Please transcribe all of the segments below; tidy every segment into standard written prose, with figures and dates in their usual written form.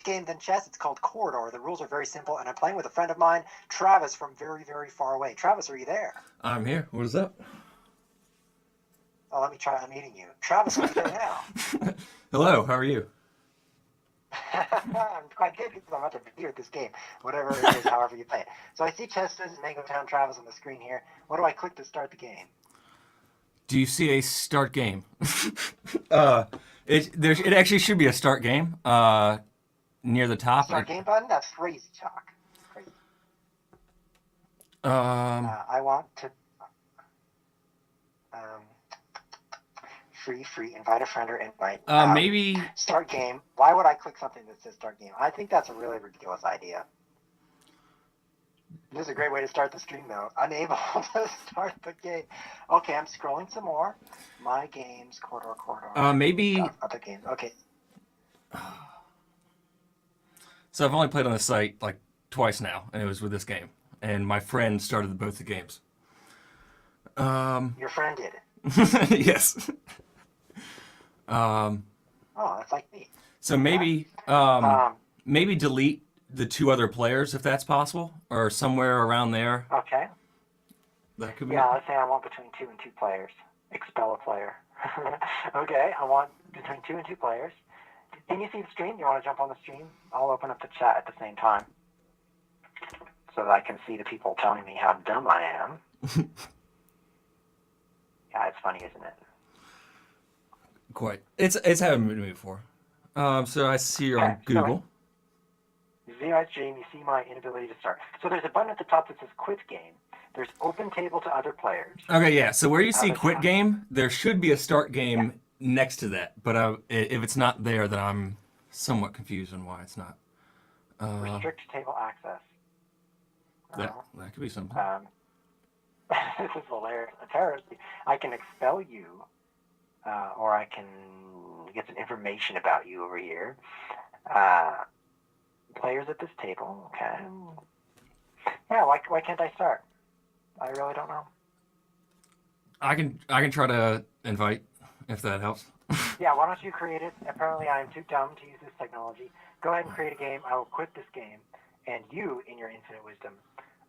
game than chess. It's called Quoridor. The rules are very simple, and I'm playing with a friend of mine, Travis, from very, very far away. Travis, are you there? I'm here. What is up? Oh, let me try unmuting you. Travis, are you there now? Hello, how are you? I'm quite good because I'm about to be at this game, whatever it is, however you play it. So I see ChessWhiz and MangoTownTravis on the screen here. What do I click to start the game? Do you see a start game? It actually should be a start game near the top. Start game button? That's crazy talk. Crazy. I want to free, invite a friend or invite. Maybe start game. Why would I click something that says start game? I think that's a really ridiculous idea. This is a great way to start the stream, though. Unable to start the game. Okay, I'm scrolling some more. My games, Quoridor. Maybe other games. Okay. So I've only played on the site like twice now, and it was with this game. And my friend started both the games. Your friend did it. Yes. Oh, that's like me. So maybe maybe delete the two other players if that's possible, or somewhere around there. Okay. That could be. Yeah, let's say I want between 2 and 2 players. Expel a player. Okay, I want between 2 and 2 players. Can you see the stream? You want to jump on the stream? I'll open up the chat at the same time so that I can see the people telling me how dumb I am. Yeah, it's funny, isn't it? Quite. It's happened to me before. So I see you're on Google. You see my stream, you see my inability to start. So there's a button at the top that says quit game. There's open table to other players. Okay, yeah. So where you see quit game, there should be a start game next to that. But if it's not there, then I'm somewhat confused on why it's not. Restrict table access. That could be something. This is hilarious. Apparently, I can expel you, or I can get some information about you over here. Players at this table, okay. Yeah, why can't I start? I really don't know. I can try to invite if that helps. Yeah, why don't you create it? Apparently, I am too dumb to use this technology. Go ahead and create a game. I will quit this game, and you, in your infinite wisdom,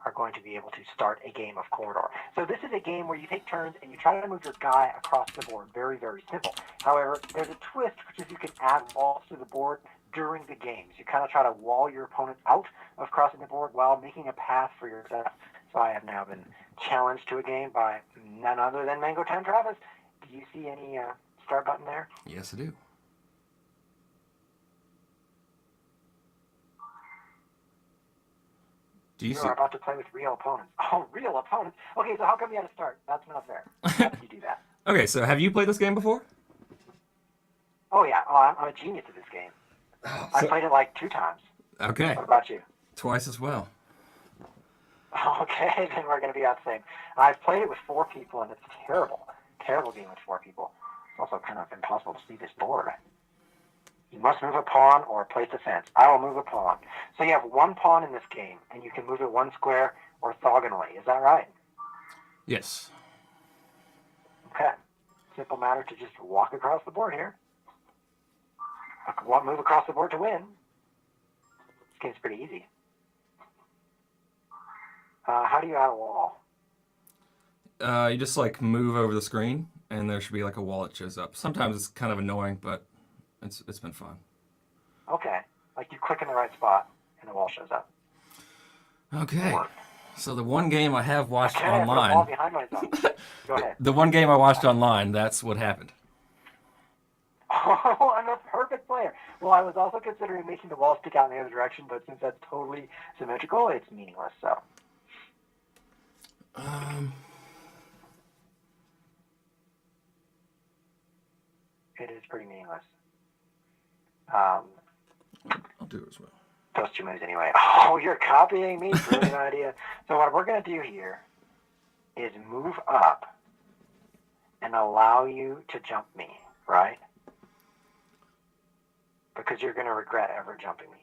are going to be able to start a game of Quoridor. So this is a game where you take turns and you try to move your guy across the board. Very, very simple. However, there's a twist, which is you can add walls to the board during the games. You kind of try to wall your opponent out of crossing the board while making a path for yourself. So I have now been challenged to a game by none other than MangoTownTravis. Do you see any start button there? Yes, I do. You are about to play with real opponents. Oh, real opponents? Okay, so how come you had to start? That's not fair. How did you do that? Okay, so have you played this game before? Oh, yeah. Oh, I'm a genius at this game. I played it like 2 times. Okay. What about you? Twice as well. Okay, then we're going to be about the same. I've played it with 4 people, and it's terrible. Terrible game with 4 people. It's also kind of impossible to see this board. You must move a pawn or place a fence. I will move a pawn. So you have 1 pawn in this game, and you can move it 1 square orthogonally. Is that right? Yes. Okay. Simple matter to just walk across the board here. Move across the board to win. This game's pretty easy. How do you add a wall? You just like move over the screen, and there should be like a wall that shows up. Sometimes it's kind of annoying, but it's been fun. Okay. Like you click in the right spot, and the wall shows up. Okay. So the one game I have watched Okay, online. I put a wall behind myself. Go ahead. The one game I watched online, that's what happened. Oh, I'm a perfect player. Well, I was also considering making the wall stick out in the other direction, but since that's totally symmetrical, it's meaningless, so. It is pretty meaningless. I'll do it as well. Those 2 moves anyway. Oh, you're copying me? Brilliant idea. So what we're going to do here is move up and allow you to jump me, right? Because you're going to regret ever jumping me.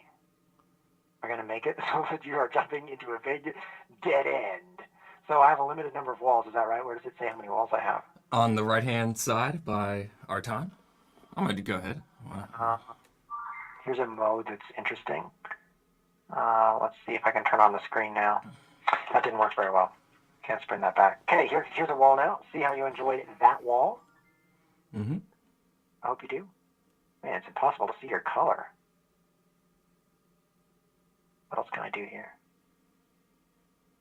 We're going to make it so that you are jumping into a big dead end. So I have a limited number of walls, is that right? Where does it say how many walls I have? On the right-hand side by our time. I'm going to go ahead. Here's a mode that's interesting. Let's see if I can turn on the screen now. That didn't work very well. Can't spin that back. Okay, here's a wall now. See how you enjoyed that wall? Mm-hmm. I hope you do. Man, it's impossible to see your color. What else can I do here?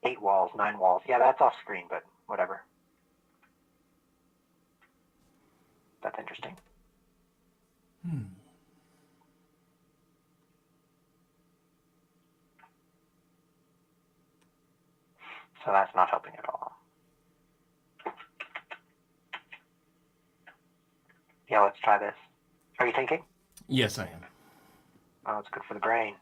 8 walls, 9 walls. Yeah, that's off screen, but whatever. That's interesting. So that's not helping at all. Yeah, let's try this. Are you thinking? Yes, I am. Oh, it's good for the brain.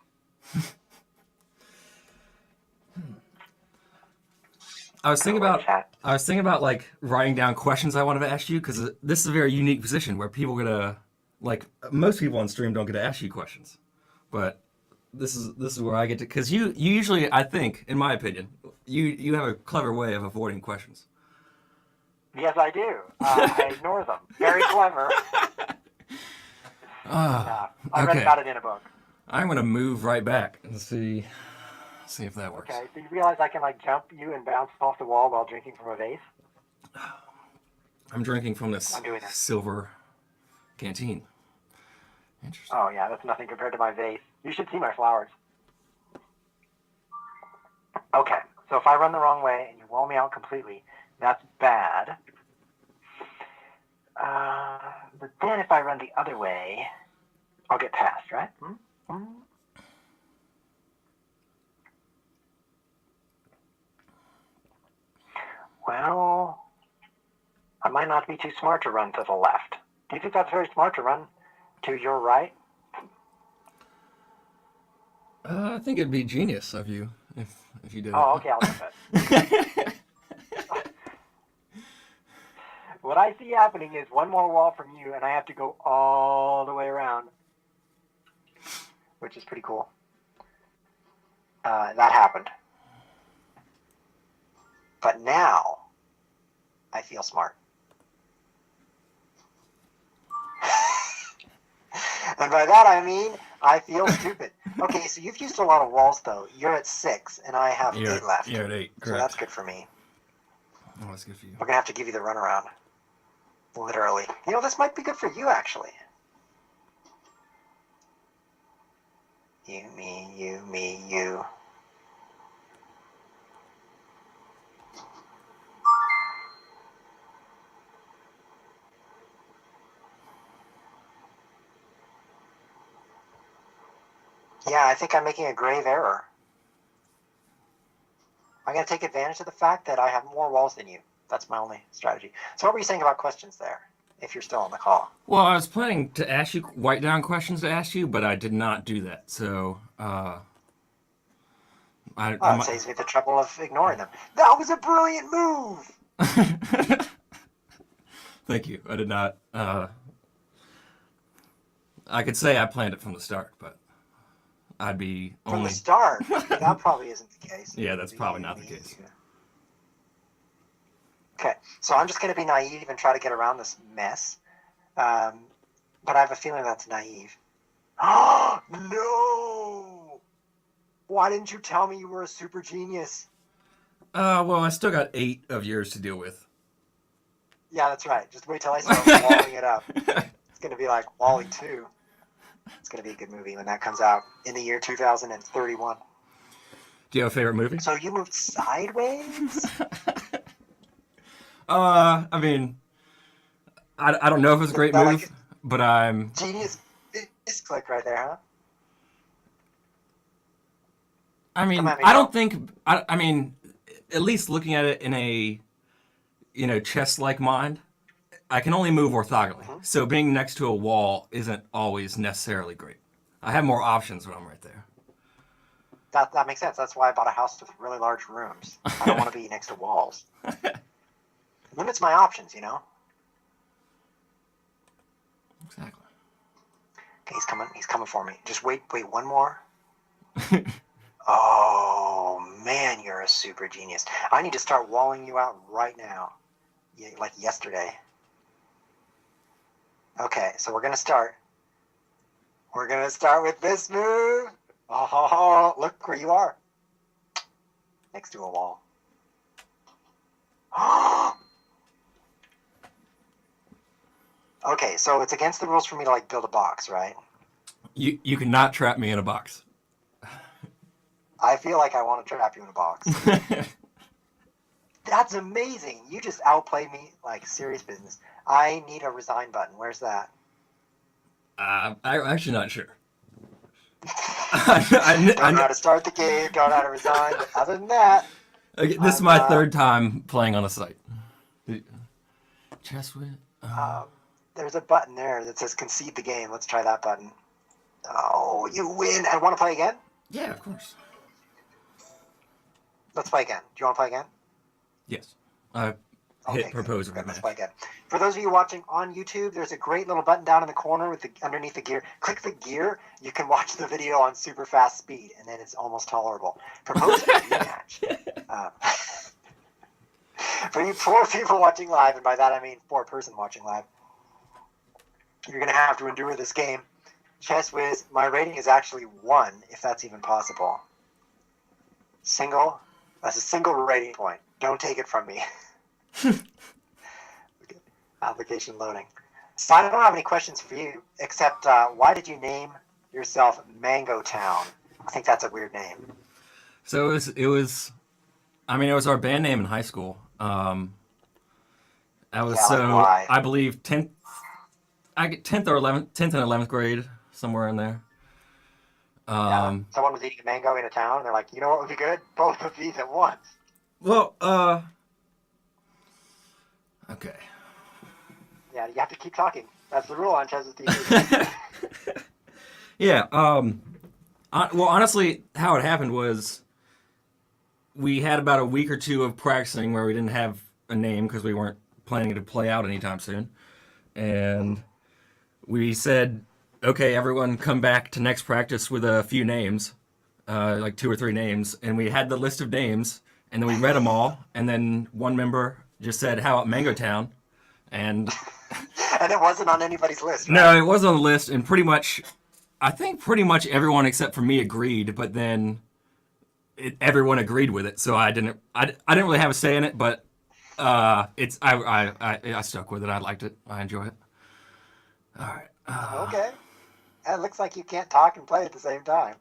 I was thinking about like writing down questions I wanted to ask you because this is a very unique position where people get to, like, most people on stream don't get to ask you questions, but this is where I get to, because you usually, I think, in my opinion, you have a clever way of avoiding questions. Yes, I do. I ignore them. Very clever. I read about it in a book. I'm gonna move right back and see if that works. Okay, so you realize I can like jump you and bounce off the wall while drinking from a vase? I'm drinking from this silver canteen. Interesting. Oh yeah, that's nothing compared to my vase. You should see my flowers. Okay, so if I run the wrong way and you wall me out completely, that's bad. But then if I run the other way, I'll get past, right? Well, I might not be too smart to run to the left. Do you think that's very smart to run to your right? I think it'd be genius of you if you did. Oh, okay, I'll do that. What I see happening is one more wall from you, and I have to go all the way around, which is pretty cool. That happened. But now, I feel smart. And by that I mean, I feel stupid. Okay, so you've used a lot of walls, though. You're at 6, and I have 8 left. You're at 8, correct. So that's good for me. Oh, that's good for you. We're going to have to give you the runaround. Literally. You know, this might be good for you, actually. You, me, you. Yeah, I think I'm making a grave error. I'm going to take advantage of the fact that I have more walls than you. That's my only strategy. So what were you saying about questions there, if you're still on the call? Well, I was planning to ask you, write down questions to ask you, but I did not do that. So, it saves me the trouble of ignoring them. That was a brilliant move! Thank you. I did not. I could say I planned it from the start, but I'd be only... From the start? That probably isn't the case. Yeah, that's probably not the case. Okay, so I'm just going to be naive and try to get around this mess. But I have a feeling that's naive. Oh, no! Why didn't you tell me you were a super genius? Well, I still got 8 of yours to deal with. Yeah, that's right. Just wait till I start walling it up. It's going to be like Wall-E 2. It's going to be a good movie when that comes out in the year 2031. Do you have a favorite movie? So you moved sideways? I mean, I don't know if it's a great move, but I'm... Genius click right there, huh? I mean, I don't think... I mean, at least looking at it in a, chess-like mind, I can only move orthogonally. Mm-hmm. So being next to a wall isn't always necessarily great. I have more options when I'm right there. That makes sense. That's why I bought a house with really large rooms. I don't want to be next to walls. Limits my options, Exactly. Okay, he's coming for me. Just wait one more. Oh, man, you're a super genius. I need to start walling you out right now. Like yesterday. Okay, so we're going to start We're going to start with this move. Oh, look where you are. Next to a wall. Okay, so it's against the rules for me to like build a box, right? You cannot trap me in a box. I feel like I want to trap you in a box. That's amazing. You just outplayed me like serious business. I need a resign button. Where's that? I'm actually not sure. Don't know how to start the game, don't know how to resign, but other than that... Okay, this is my third time playing on the site. ChessWhiz? There's a button there that says concede the game. Let's try that button. Oh, you win. I want to play again? Yeah, of course. Let's play again. Do you want to play again? Yes. Hit propose of a match. Let's play again. For those of you watching on YouTube, there's a great little button down in the corner with underneath the gear. Click the gear. You can watch the video on super fast speed, and then it's almost tolerable. Propose a rematch. For you poor people watching live, and by that I mean 4-person watching live, you're going to have to endure this game. ChessWhiz, my rating is actually 1, if that's even possible. Single. That's a single rating point. Don't take it from me. Okay. Application loading. So I don't have any questions for you, except why did you name yourself MangoTown? I think that's a weird name. So it was our band name in high school. I believe 10th or 10th and 11th grade, somewhere in there. Someone was eating a mango in a town, and they're like, you know what would be good? Both of these at once. Well, okay. Yeah, you have to keep talking. That's the rule on ChessWhiz TV. Yeah. Well, honestly, how it happened was we had about a week or two of practicing where we didn't have a name because we weren't planning to play out anytime soon. And we said, okay, everyone come back to next practice with a few names, like 2 or 3 names. And we had the list of names, and then we read them all. And then one member just said, how about MangoTown? And it wasn't on anybody's list, right? No, it was on the list, and I think pretty much everyone except for me agreed, but then everyone agreed with it, so I didn't really have a say in it, but I stuck with it. I liked it. I enjoy it. All right. Okay. It looks like you can't talk and play at the same time.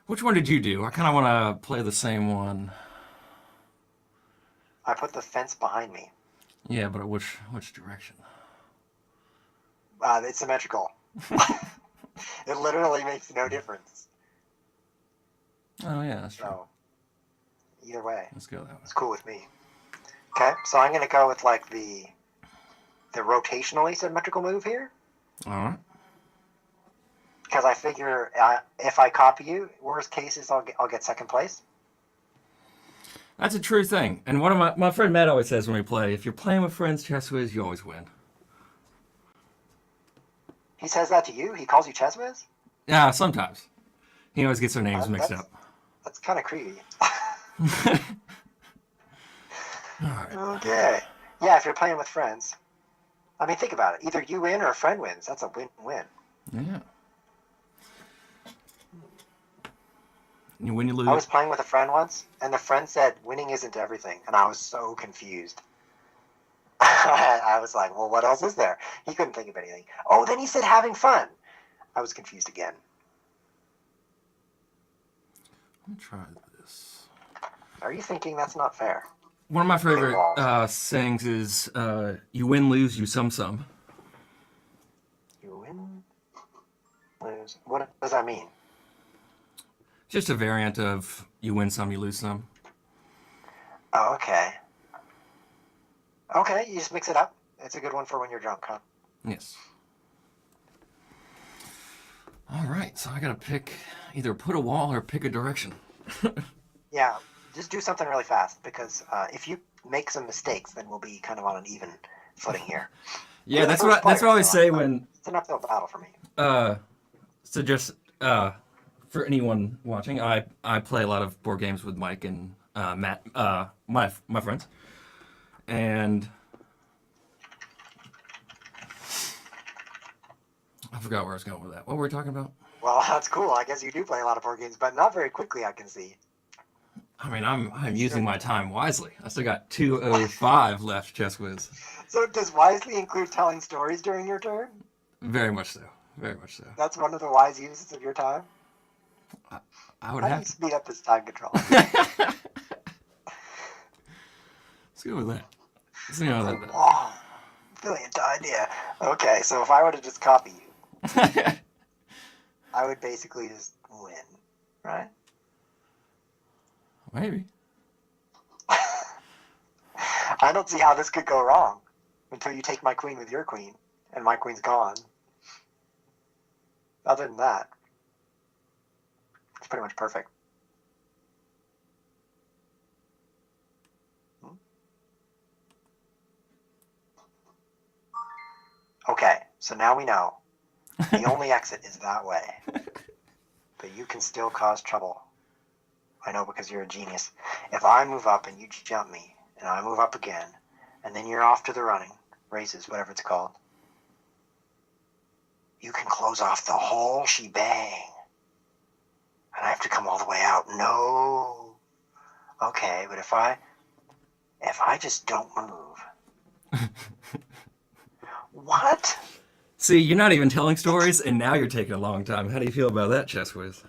Which one did you do? I kind of want to play the same one. I put the fence behind me. Yeah, but which direction? It's symmetrical. It literally makes no difference. Oh, yeah, that's true. So, either way. Let's go that way. It's cool with me. Okay, so I'm going to go with like the rotationally symmetrical move here. All right. Because I figure if I copy you, worst case is I'll get second place. That's a true thing. And one of my friend Matt always says when we play, if you're playing with friends, ChessWhiz, you always win. He says that to you? He calls you ChessWhiz? Yeah, sometimes. He always gets their names mixed up. That's kind of creepy. All right. Okay. Yeah, if you're playing with friends. I mean, think about it. Either you win or a friend wins. That's a win-win. Yeah. You win, you lose. I was playing with a friend once, and the friend said, winning isn't everything. And I was so confused. I was like, well, what else is there? He couldn't think of anything. Oh, then he said having fun. I was confused again. Let me try this. Are you thinking that's not fair? One of my favorite sayings is, you win, lose, you sum. You win, lose. What does that mean? Just a variant of you win some, you lose some. Oh, okay. Okay, you just mix it up. It's a good one for when you're drunk, huh? Yes. All right, so I gotta pick, either put a wall or pick a direction. Yeah, just do something really fast, because if you make some mistakes, then we'll be kind of on an even footing here. Yeah, that's what I always say when... It's an uphill battle for me. So just for anyone watching, I play a lot of board games with Mike and Matt, my friends, and I forgot where I was going with that. What were we talking about? Well, that's cool. I guess you do play a lot of board games, but not very quickly, I can see. I mean, I'm using my time wisely. I still got 2:05 left, ChessWhiz. So does wisely include telling stories during your turn? Very much so. Very much so. That's one of the wise uses of your time? I would How have do you speed up this time control? Let's go with that. Let's see how that does. Oh, brilliant idea. Okay, so if I were to just copy you, I would basically just win, right? Maybe. I don't see how this could go wrong until you take my queen with your queen, and my queen's gone. Other than that, it's pretty much perfect. Okay, so now we know. The only exit is that way. But you can still cause trouble. I know because you're a genius. If I move up and you jump me, and I move up again, and then you're off to the running, races, whatever it's called, you can close off the whole shebang. And I have to come all the way out. No. Okay, but if I just don't move. What? See, you're not even telling stories, and now you're taking a long time. How do you feel about that, ChessWhiz?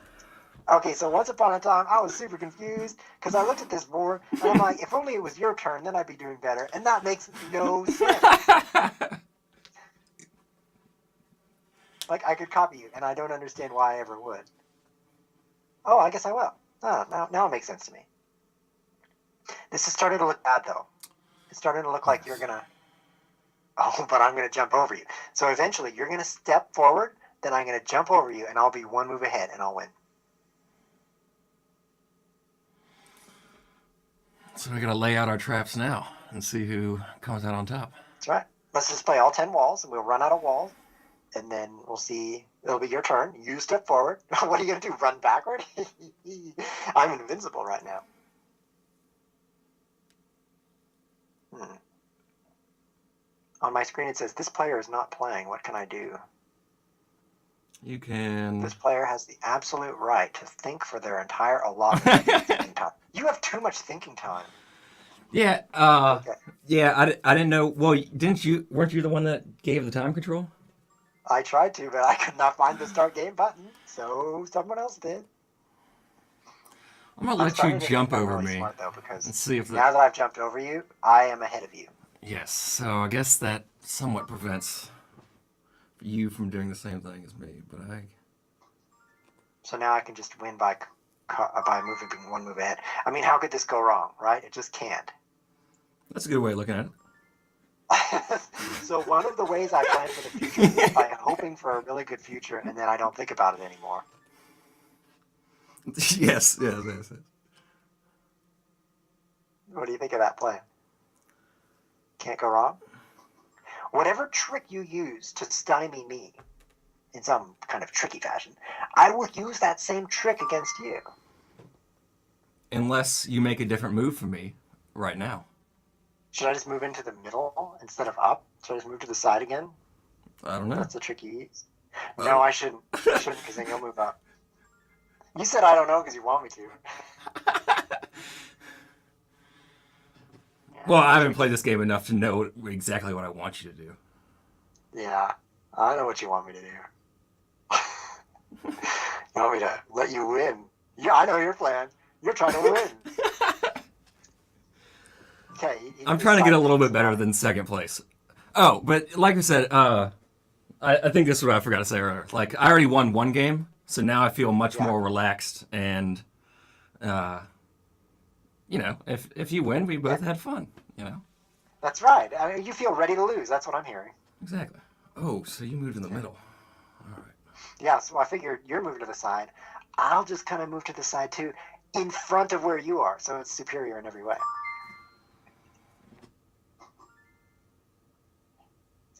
Okay, so once upon a time, I was super confused because I looked at this board and I'm like, if only it was your turn, then I'd be doing better. And that makes no sense. Like, I could copy you, and I don't understand why I ever would. Oh, I guess I will. Oh, now it makes sense to me. This is starting to look bad, though. It's starting to look like you're going to... Oh, but I'm going to jump over you. So eventually, you're going to step forward, then I'm going to jump over you, and I'll be one move ahead, and I'll win. So we got to lay out our traps now and see who comes out on top. That's right. Let's just play all 10 walls, and we'll run out of walls, and then we'll see. It'll be your turn. You step forward. What are you going to do, run backward? I'm invincible right now. On my screen, it says, this player is not playing. What can I do? You can... This player has the absolute right to think for their entire allotment of thinking time. You have too much thinking time. Yeah, Okay. Yeah, I didn't know... Well, weren't you the one that gave the time control? I tried to, but I could not find the start game button, so someone else did. I'm going to let you jump over really me. Smart, though, because Let's see if now that I've jumped over you, I am ahead of you. Yes, so I guess that somewhat prevents you from doing the same thing as me, but So now I can just win by moving one move ahead. I mean, how could this go wrong, right? It just can't. That's a good way of looking at it. So one of the ways I plan for the future is by hoping for a really good future, and then I don't think about it anymore. Yes. What do you think of that plan? Can't go wrong? Whatever trick you use to stymie me in some kind of tricky fashion, I will use that same trick against you. Unless you make a different move from me right now. Should I just move into the middle instead of up? Should I just move to the side again? I don't know. That's the trick you use. No, I shouldn't. I shouldn't, because then you'll move up. You said I don't know because you want me to. Well, I haven't played this game enough to know exactly what I want you to do. Yeah, I know what you want me to do. You want me to let you win. Yeah, I know your plan. You're trying to win. Okay. I'm trying to get a little bit better than second place. Oh, but like I said, I think this is what I forgot to say earlier. Like, I already won one game, so now I feel much more relaxed, and you know, if you win, we both had fun, you know? That's right. I mean, you feel ready to lose. That's what I'm hearing. Exactly. Oh, so you moved in the middle. All right. Yeah, so I figure you're moving to the side. I'll just kind of move to the side, too, in front of where you are, so it's superior in every way.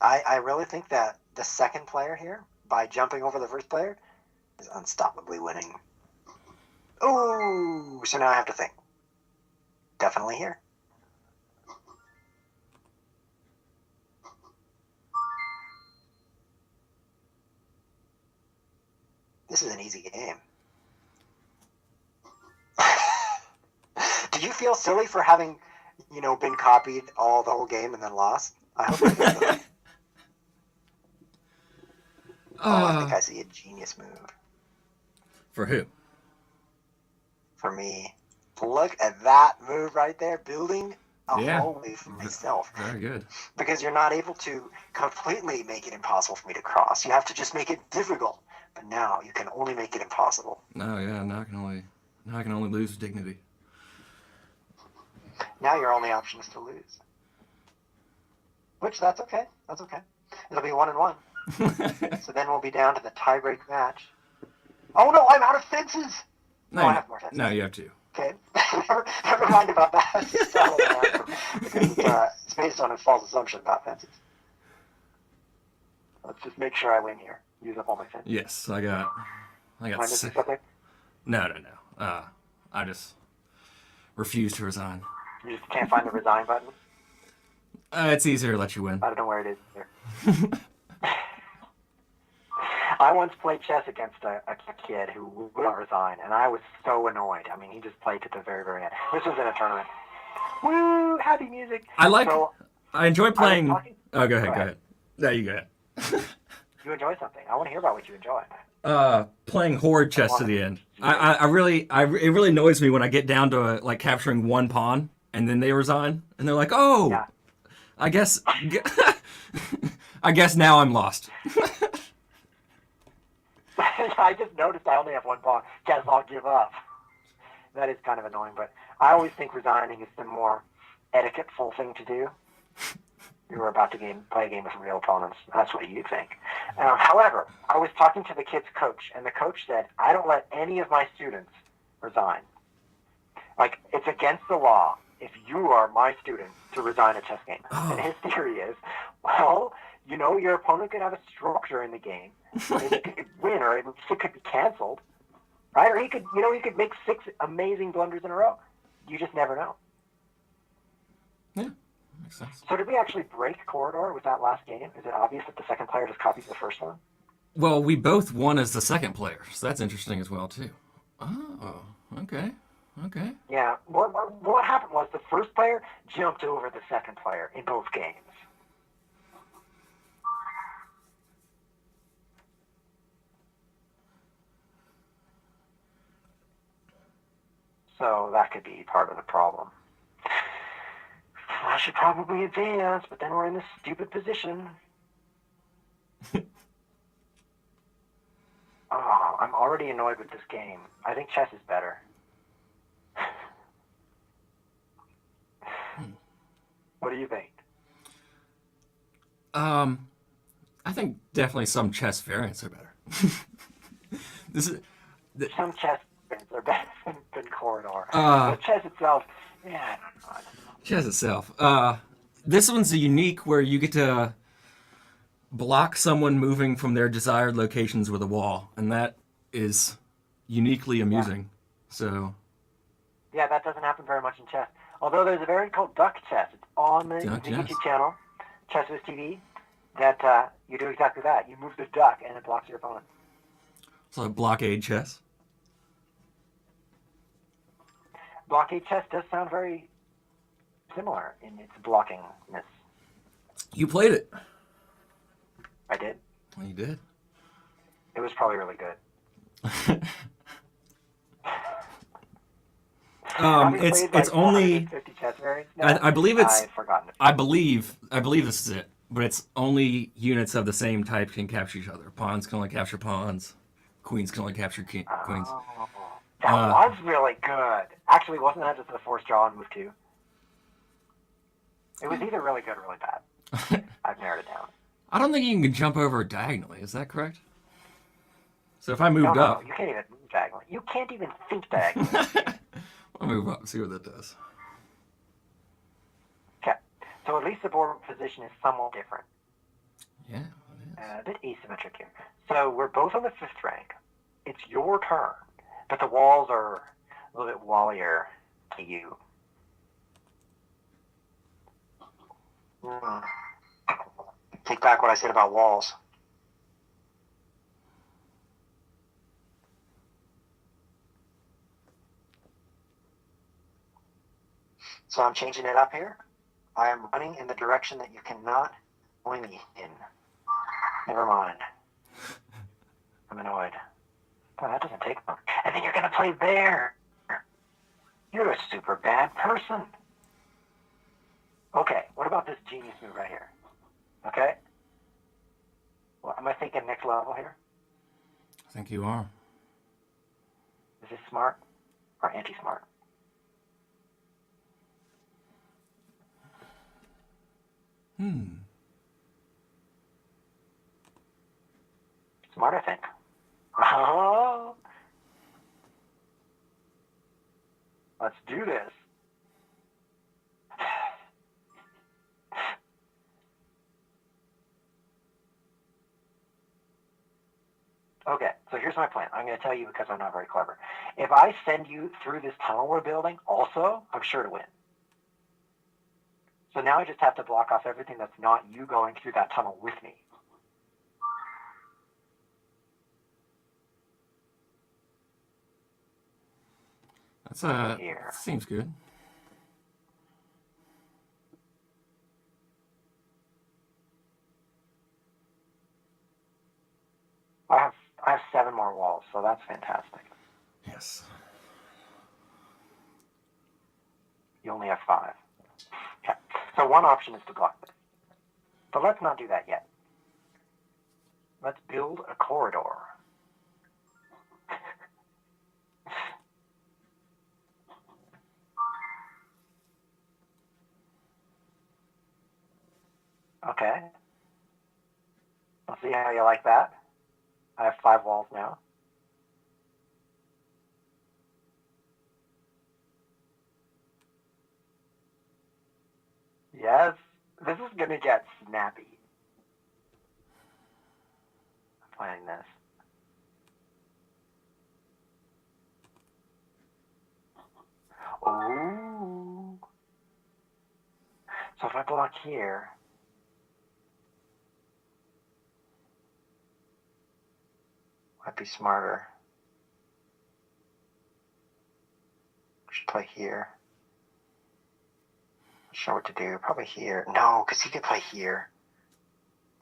I really think that the second player here, by jumping over the first player, is unstoppably winning. Ooh, so now I have to think. Definitely here. This is an easy game. Did you feel silly for having, been copied the whole game and then lost? I hope you feel silly. I think I see a genius move. For who? For me. Look at that move right there, building a hallway for myself. Very good. Because you're not able to completely make it impossible for me to cross. You have to just make it difficult. But now you can only make it impossible. No, yeah, now I can only lose with dignity. Now your only option is to lose. Which, that's okay. That's okay. It'll be 1-1. So then we'll be down to the tie-break match. Oh no, I'm out of fences! No, I have more fences. No, you have 2. Okay. Never mind about that. Because it's based on a false assumption about fences. Let's just make sure I win here. Use up all my fences. Yes, I got six. No. I just refuse to resign. You just can't find the resign button? It's easier to let you win. I don't know where it is here. I once played chess against a kid who would not resign, and I was so annoyed. I mean, he just played to the very, very end. This was in a tournament. Woo! Happy music. I enjoy playing. Oh, go ahead. No, you go ahead. You enjoy something. I want to hear about what you enjoy. Playing horde chess to the end. It really annoys me when I get down to capturing one pawn, and then they resign, and they're like, "Oh, yeah. I guess now I'm lost." I just noticed I only have one pawn. Guess I'll give up. That is kind of annoying, but I always think resigning is the more etiquette-ful thing to do. You were about to play a game with real opponents. That's what you think. However, I was talking to the kid's coach, and the coach said, I don't let any of my students resign. It's against the law if you are my student to resign a chess game. Oh. And his theory is, your opponent could have a structure in the game. He could win, or it could be canceled, right? Or he could make 6 amazing blunders in a row. You just never know. Yeah, makes sense. So did we actually break Quoridor with that last game? Is it obvious that the second player just copied the first one? Well, we both won as the second player, so that's interesting as well too. Oh, okay. Yeah, what happened was the first player jumped over the second player in both games. So that could be part of the problem. I should probably advance, but then we're in this stupid position. I'm already annoyed with this game. I think chess is better. What do you think? I think definitely some chess variants are better. Some chess variants are better than Quoridor. But chess itself, I don't know. Chess itself. This one's unique where you get to block someone moving from their desired locations with a wall, and that is uniquely amusing. Yeah. So. Yeah, that doesn't happen very much in chess. Although there's a variant called duck chess. It's on the YouTube channel, ChessWhiz TV, that you do exactly that. You move the duck and it blocks your opponent. So blockade chess? Blockade chess does sound very similar in its blockingness. You played it. I did. Well, you did. It was probably really good. It's only 50 chess variants now? I believe it's I've forgotten it. I believe this is it, but it's only units of the same type can capture each other. Pawns can only capture pawns. Queens can only capture queens. That was really good. Actually, wasn't that just the forced draw and move 2? It was either really good or really bad. I've narrowed it down. I don't think you can jump over diagonally. Is that correct? So if I moved up, you can't even move diagonally. You can't even think diagonally. I'll move up and see what that does. Okay, so at least the board position is somewhat different. Yeah, it is. A bit asymmetric here. So we're both on the 5th rank. It's your turn, but the walls are a little bit wallier to you. Take back what I said about walls. So I'm changing it up here. I am running in the direction that you cannot join me in. Never mind. I'm annoyed. Boy, that doesn't take long. And then you're going to play there. You're a super bad person. Okay, what about this genius move right here? Okay? Well, am I thinking next level here? I think you are. Is this smart or anti-smart? Smart, I think. Oh! Let's do this. Okay, so here's my plan. I'm going to tell you because I'm not very clever. If I send you through this tunnel we're building, also, I'm sure to win. So now I just have to block off everything that's not you going through that tunnel with me. That's here. Seems good. I have 7 more walls, so that's fantastic. Yes. You only have 5. Okay. So one option is to block this. But let's not do that yet. Let's build a corridor. Okay. Let's see how you like that. I have 5 walls now. Yes, this is going to get snappy. I'm playing this. Ooh. So if I block here, might be smarter. Should play here. Not sure what to do. Probably here. No, because he could play here.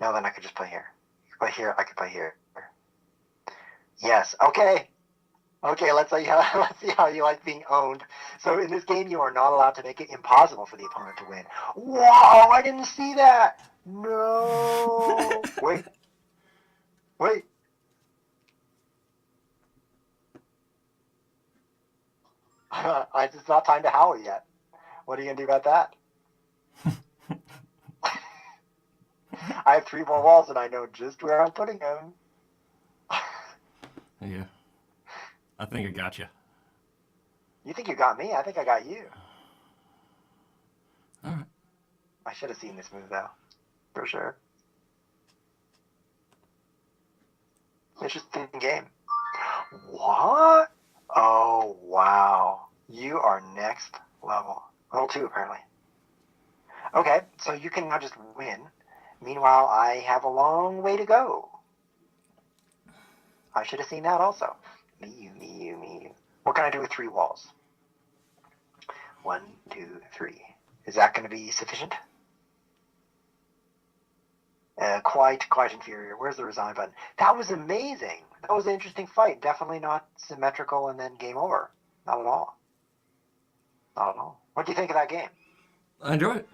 No, then I could just play here. You could play here. I could play here. Yes. Okay. Okay. Let's see how you like being owned. So in this game, you are not allowed to make it impossible for the opponent to win. Wow! I didn't see that. No. Wait. Wait. It's not time to howl yet. What are you going to do about that? I have 3 more walls and I know just where I'm putting them. Yeah. I think I got you. You think you got me? I think I got you. All right. I should have seen this move though. For sure. Interesting game. What? Oh, wow. You are next level. Level 2, apparently. Okay, so you can now just win. Meanwhile, I have a long way to go. I should have seen that also. Me, you. What can I do with 3 walls? 1, 2, 3. Is that going to be sufficient? Quite inferior. Where's the resign button? That was amazing. That was an interesting fight. Definitely not symmetrical and then game over. Not at all. Not at all. What do you think of that game? I enjoy it.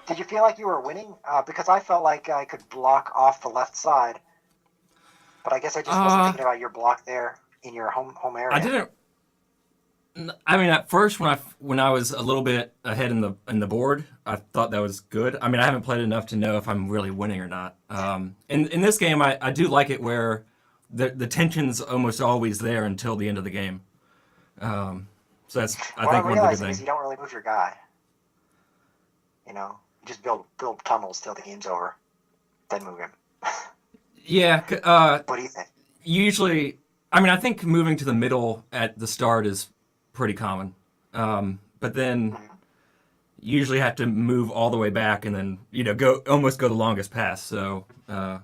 Did you feel like you were winning? Because I felt like I could block off the left side. But I guess I just wasn't thinking about your block there in your home area. I didn't. I mean, at first, when I was a little bit ahead in the board, I thought that was good. I mean, I haven't played enough to know if I'm really winning or not. In this game, I do like it where the tension's almost always there until the end of the game. So that's I think one of the good things. You don't really move your guy. You know, you just build tunnels till the game's over, then move him. Yeah. What do you think? Usually, I mean, I think moving to the middle at the start is pretty common. But then you usually have to move all the way back and then, go the longest pass. So, yeah,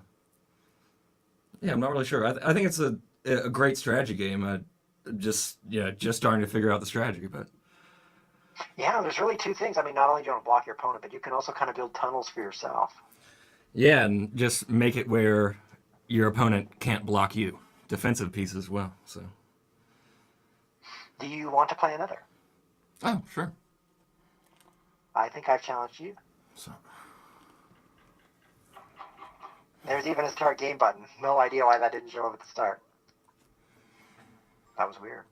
I'm not really sure. I think it's a great strategy game. Just starting to figure out the strategy, but Yeah, there's really two things. I mean, not only do you want to block your opponent, but you can also kind of build tunnels for yourself. Yeah, and just make it where your opponent can't block you. Defensive piece as well. So. Do you want to play another? Oh, sure. I think I've challenged you. So. There's even a start game button. No idea why that didn't show up at the start. That was weird.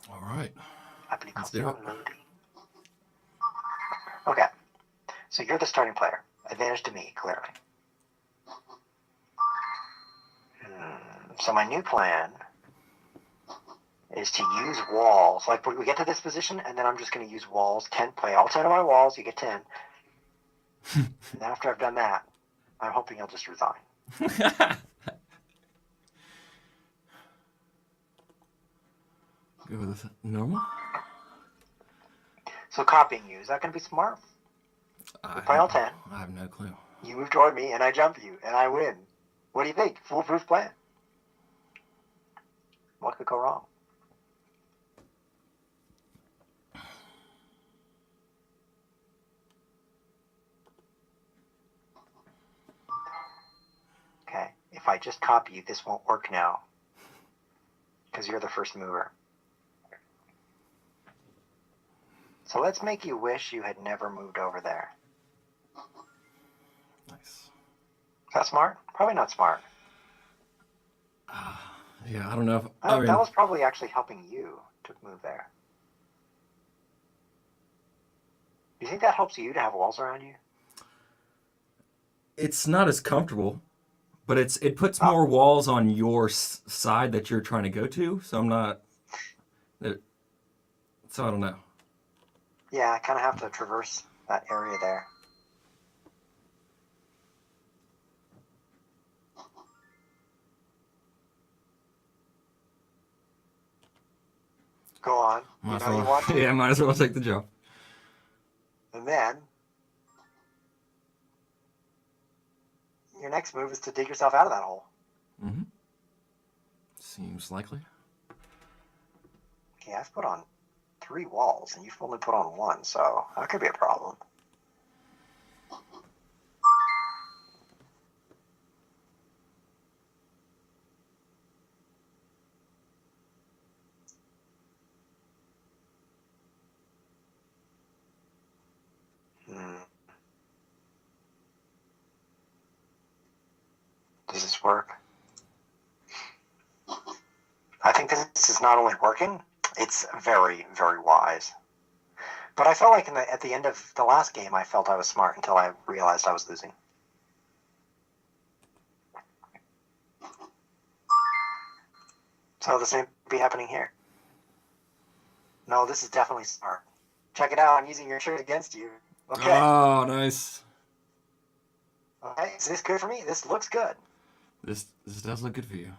All right. Let's do it. Okay. So you're the starting player. Advantage to me, clearly. So my new plan is to use walls. Like, we get to this position, and then I'm just going to use walls. 10, play all 10 of my walls. You get 10. And after I've done that, I'm hoping you'll just resign. Go with normal. So copying you, is that going to be smart? We play all 10. I have no clue. You move toward me, and I jump you, and I win. What do you think? Foolproof plan. What could go wrong? Okay, if I just copy you, this won't work now. Because you're the first mover. So let's make you wish you had never moved over there. Nice. Is that smart? Probably not smart. Yeah, I don't know. That was probably actually helping you to move there. Do you think that helps you to have walls around you? It's not as comfortable, but it puts more walls on your side that you're trying to go to. So I'm not. So I don't know. Yeah, I kind of have to traverse that area there. Go on. Might You want to. Yeah, might as well take the jump. And then your next move is to dig yourself out of that hole. Mm-hmm. Seems likely. Okay, I've put on 3 walls, and you've only put on 1, so that could be a problem. Does this work? I think this is not only working, it's very, very wise. But I felt like at the end of the last game, I felt I was smart until I realized I was losing. So the same be happening here. No, this is definitely smart. Check it out. I'm using your shirt against you. Okay. Oh, nice. Okay, is this good for me? This looks good. This does look good for you.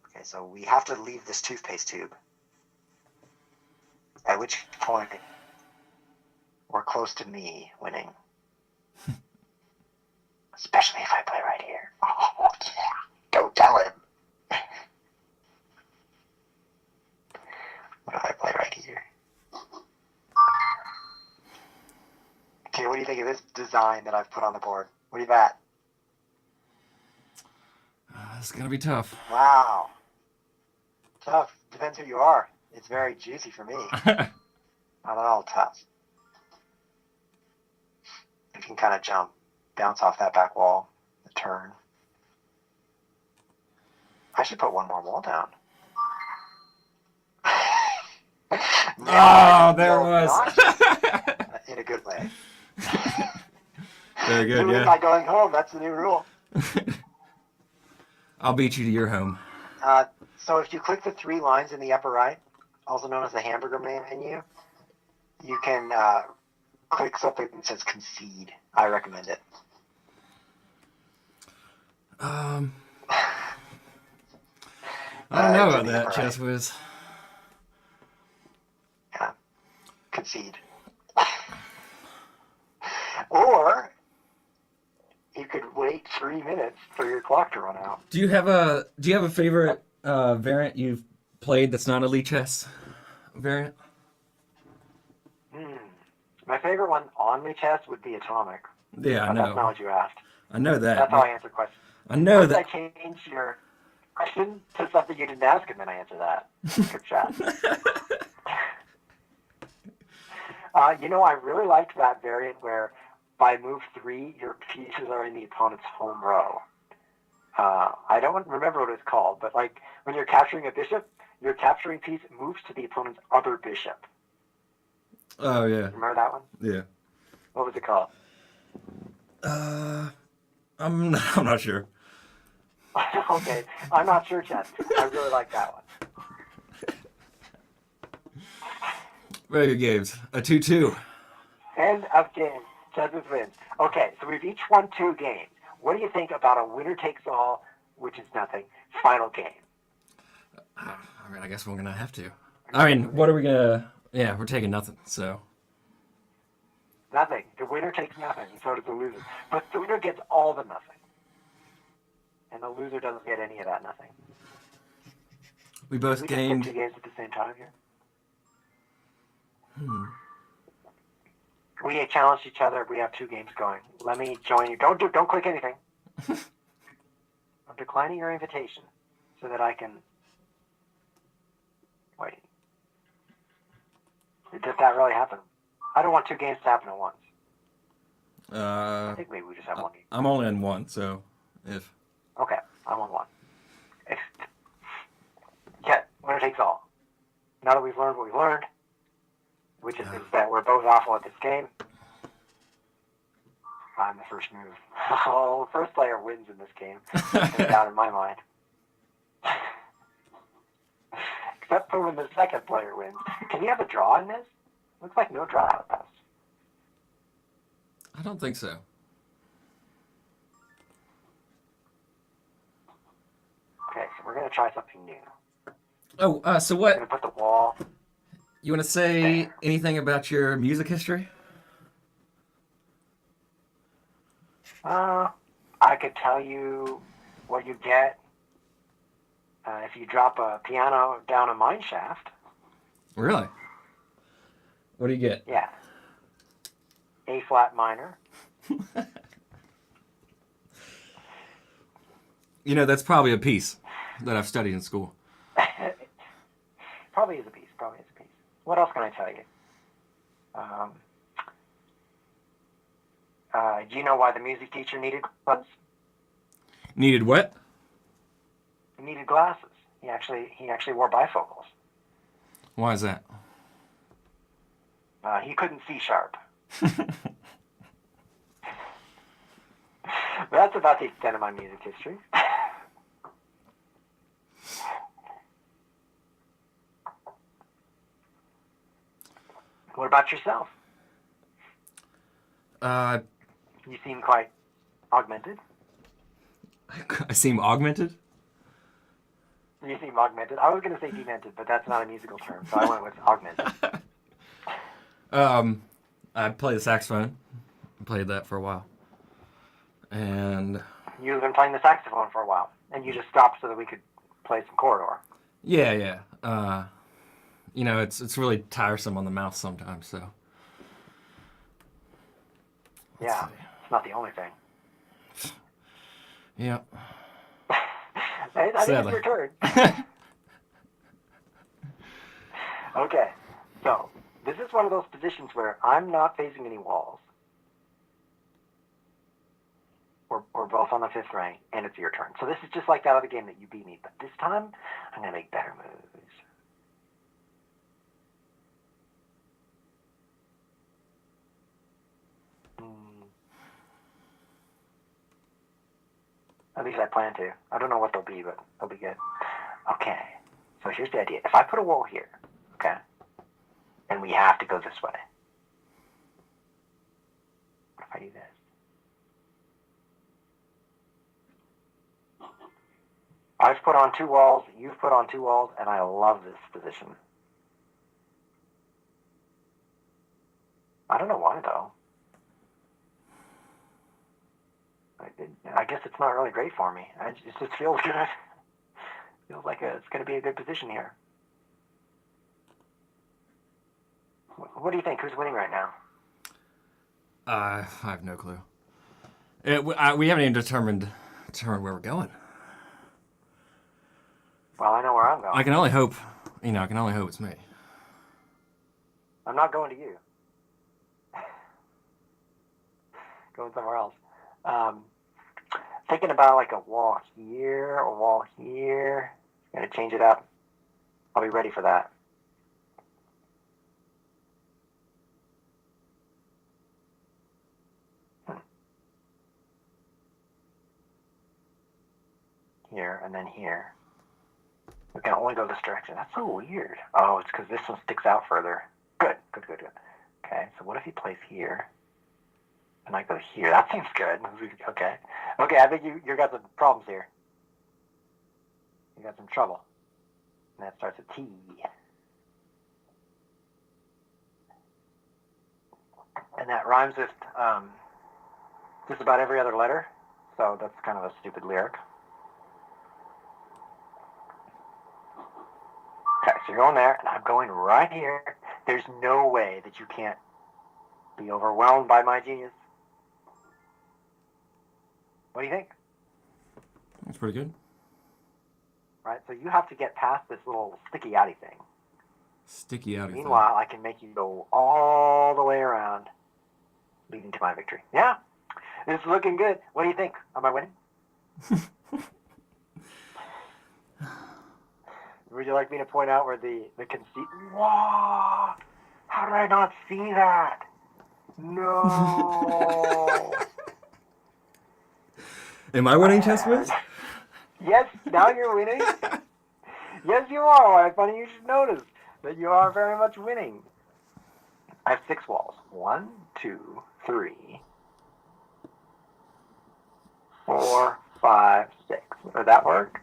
Okay, so we have to leave this toothpaste tube. At which point, we're close to me winning. Especially if I play right here. Oh, yeah. Don't tell him. What if I play right here? Okay, what do you think of this design that I've put on the board? What do you got? It's going to be tough. Wow. Tough. Depends who you are. It's very juicy for me. Not at all tough. You can kind of jump, bounce off that back wall, the turn. I should put 1 more wall down. Oh, there it was. In a good way. Very good, yeah. By going home, that's the new rule. I'll beat you to your home. So if you click the 3 lines in the upper right, also known as the hamburger menu, you can click something that says concede. I recommend it. I don't know about that, ChessWhiz. Yeah. Concede. Or you could wait 3 minutes for your clock to run out. Do you have a favorite variant you've played that's not Elite Chess? variant? My favorite one on chess would be atomic. Yeah, I but know. That's not what you asked. I know that. That's how I answer questions. I know First, that. I change your question to something you didn't ask, and then I answer that. Good chat. I really liked that variant where by move 3, your pieces are in the opponent's home row. I don't remember what it's called, but like when you're capturing a bishop, your capturing piece moves to the opponent's other bishop. Oh, yeah. Remember that one? Yeah. What was it called? I'm not sure. Okay, I'm not sure, Chad. I really like that one. Very good games. A 2-2. End of game. ChessWhiz wins. Okay, so we've each won 2 games. What do you think about a winner-takes-all, which is nothing, final game? I mean, I guess we're going to have to. I mean, what are we going to... Yeah, we're taking nothing, so... Nothing. The winner takes nothing, and so does the loser. But the winner gets all the nothing. And the loser doesn't get any of that nothing. We both gained... 2 games at the same time here. We challenged each other. We have 2 games going. Let me join you. Don't click anything. I'm declining your invitation so that I can... Wait. Did that really happen? I don't want 2 games to happen at once. I think maybe we just have 1 game. I'm only on 1, so if... Okay, I'm on 1. Yeah, winner takes all. Now that we've learned what we learned, which is that we're both awful at this game, I'm the first move. Oh, first player wins in this game. No doubt in my mind. Except for when the second player wins. Can you have a draw in this? Looks like no draw with us. I don't think so. Okay, so we're going to try something new. Oh, so what? I'm going to put the wall... You want to say anything about your music history? I could tell you what you get if you drop a piano down a mine shaft. Really? What do you get? Yeah. A flat minor. That's probably a piece that I've studied in school. Probably is a piece. What else can I tell you? Do you know why the music teacher needed glasses? Needed what? He needed glasses. He actually wore bifocals. Why is that? He couldn't see sharp. That's about the extent of my music history. What about yourself? You seem quite augmented. I seem augmented? You seem augmented. I was going to say demented, but that's not a musical term, so I went with augmented. I play the saxophone. I played that for a while. And... You've been playing the saxophone for a while, and you just stopped so that we could play some Quoridor. Yeah. It's really tiresome on the mouth sometimes, so... Yeah, it's not the only thing. Yeah. I think it's your turn. Okay, so this is one of those positions where I'm not facing any walls. We're both on the 5th rank, and it's your turn. So this is just like that other game that you beat me, but this time I'm going to make better moves. At least I plan to. I don't know what they'll be, but they'll be good. Okay, so here's the idea. If I put a wall here, okay, and we have to go this way, what if I do this? I've put on 2 walls, you've put on 2 walls, and I love this position. I don't know why, though. I guess it's not really great for me. It just feels good. Feels like it's going to be a good position here. What do you think? Who's winning right now? I have no clue. We haven't even determined where we're going. Well, I know where I'm going. I can only hope it's me. I'm not going to you. Going somewhere else. Thinking about like a wall here, a wall here. Gonna change it up. I'll be ready for that. Here and then here. We can only go this direction. That's so weird. Oh, it's because this one sticks out further. Good. Okay, so what if he plays here? And I go here. That seems good. Okay, I think you got some problems here. You got some trouble. And that starts with T. And that rhymes with just about every other letter. So that's kind of a stupid lyric. Okay, so you're going there, and I'm going right here. There's no way that you can't be overwhelmed by my genius. What do you think? That's pretty good. Right, so you have to get past this little sticky outy thing. Sticky outy thing. Meanwhile, I can make you go all the way around, leading to my victory. Yeah, this is looking good. What do you think? Am I winning? Would you like me to point out where the conceit? Wow! How did I not see that? No! Am I winning ChessWhiz? Yes, now you're winning. Yes, you are. Why, funny you should notice that you are very much winning. I have 6 walls. 1, 2, 3, 4, 5, 6. Would that work?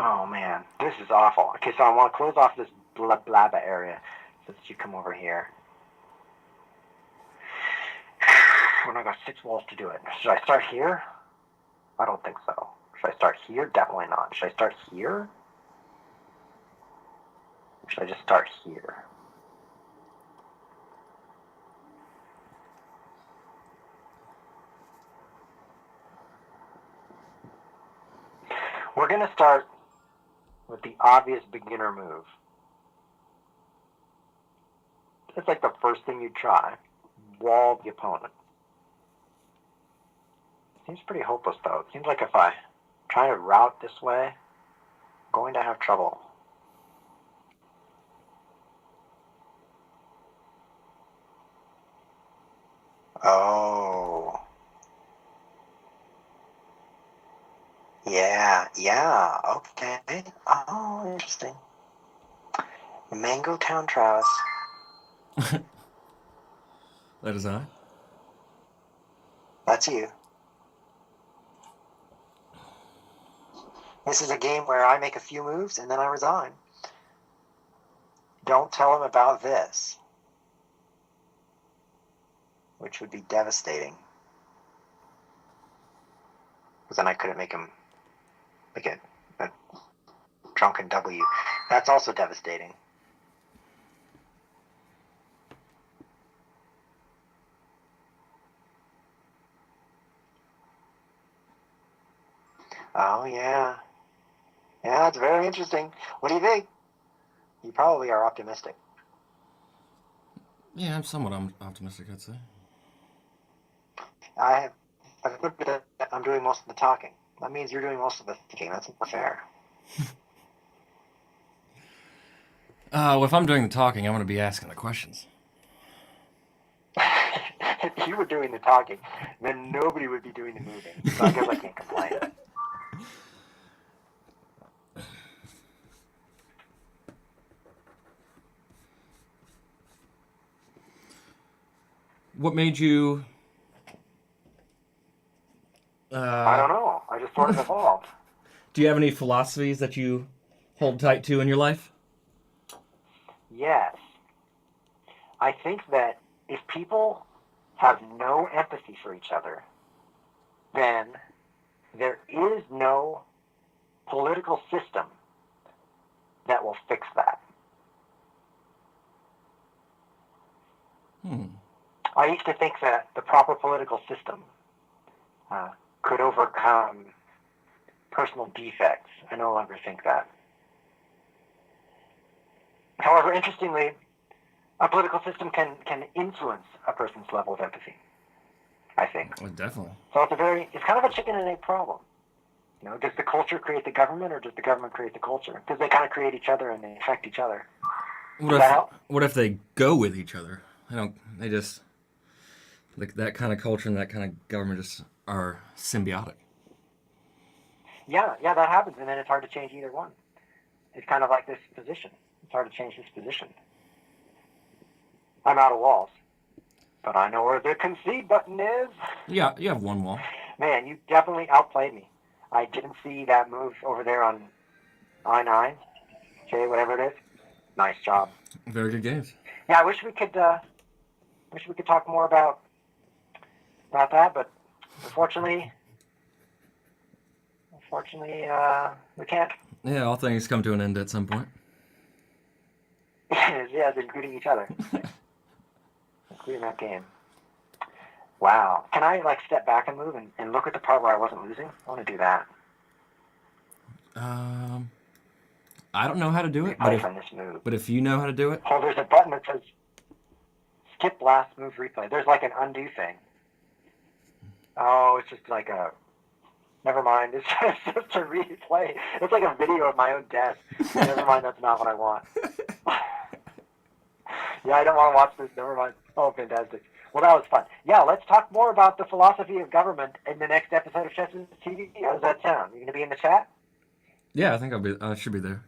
Oh man, this is awful. Okay, so I want to close off this blabba area so that you come over here. When I got 6 walls to do it. Should I start here? I don't think so. Should I start here? Definitely not. Should I start here? Or should I just start here? We're going to start with the obvious beginner move. It's like the first thing you try. Wall the opponent. Seems pretty hopeless though. It seems like if I try to route this way, I'm going to have trouble. Oh. Yeah, okay. Oh, interesting. MangoTownTravis. That is I. That's you. This is a game where I make a few moves and then I resign. Don't tell him about this. Which would be devastating. Because then I couldn't make him make a drunken W. That's also devastating. Oh, yeah. Yeah, it's very interesting. What do you think? You probably are optimistic. Yeah, I'm somewhat optimistic, I'd say. I've looked at it. I'm doing most of the talking. That means you're doing most of the thinking. That's not fair. Well, if I'm doing the talking, I'm going to be asking the questions. If you were doing the talking, then nobody would be doing the moving. So I guess I can't complain. What made you... I don't know. I just sort of evolved. Do you have any philosophies that you hold tight to in your life? Yes. I think that if people have no empathy for each other, then there is no political system that will fix that. I used to think that the proper political system could overcome personal defects. I no longer think that. However, interestingly, a political system can influence a person's level of empathy, I think. Oh, definitely. So it's kind of a chicken and egg problem. Does the culture create the government, or does the government create the culture? Because they kind of create each other and they affect each other. What if they go with each other? They just, like, that kind of culture and that kind of government just are symbiotic. Yeah, that happens, and then it's hard to change either one. It's kind of like this position. It's hard to change this position. I'm out of walls, but I know where the concede button is. Yeah, you have one wall. Man, you definitely outplayed me. I didn't see that move over there on I9, J, whatever it is. Nice job. Very good games. Yeah, I wish we could talk more about that, but unfortunately, we can't. Yeah, all things come to an end at some point. Yeah, including each other. Including that game. Wow. Can I step back and move and look at the part where I wasn't losing? I want to do that. I don't know how to do it, but if you know how to do it. Oh, there's a button that says skip last move replay. There's an undo thing. Oh, it's just never mind. It's just a replay. It's like a video of my own death. Never mind, that's not what I want. Yeah, I don't want to watch this. Never mind. Oh, fantastic. Well, that was fun. Yeah, let's talk more about the philosophy of government in the next episode of ChessWhiz TV. How does that sound? You going to be in the chat? Yeah, I think I should be there.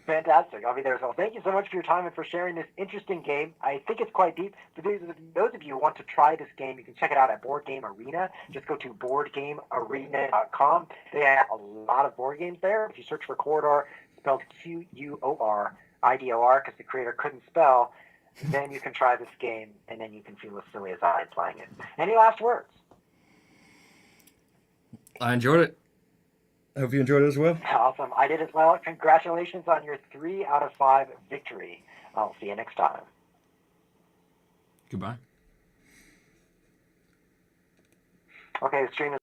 Fantastic. I'll be there as well. Thank you so much for your time and for sharing this interesting game. I think it's quite deep. For those of you who want to try this game, you can check it out at Board Game Arena. Just go to boardgamearena.com. They have a lot of board games there. If you search for Quoridor, spelled Quoridor, because the creator couldn't spell, then you can try this game, and then you can feel as silly as I playing it. Any last words? I enjoyed it. I hope you enjoyed it as well. Awesome. I did as well. Congratulations on your 3 out of 5 victory. I'll see you next time. Goodbye. Okay, the stream is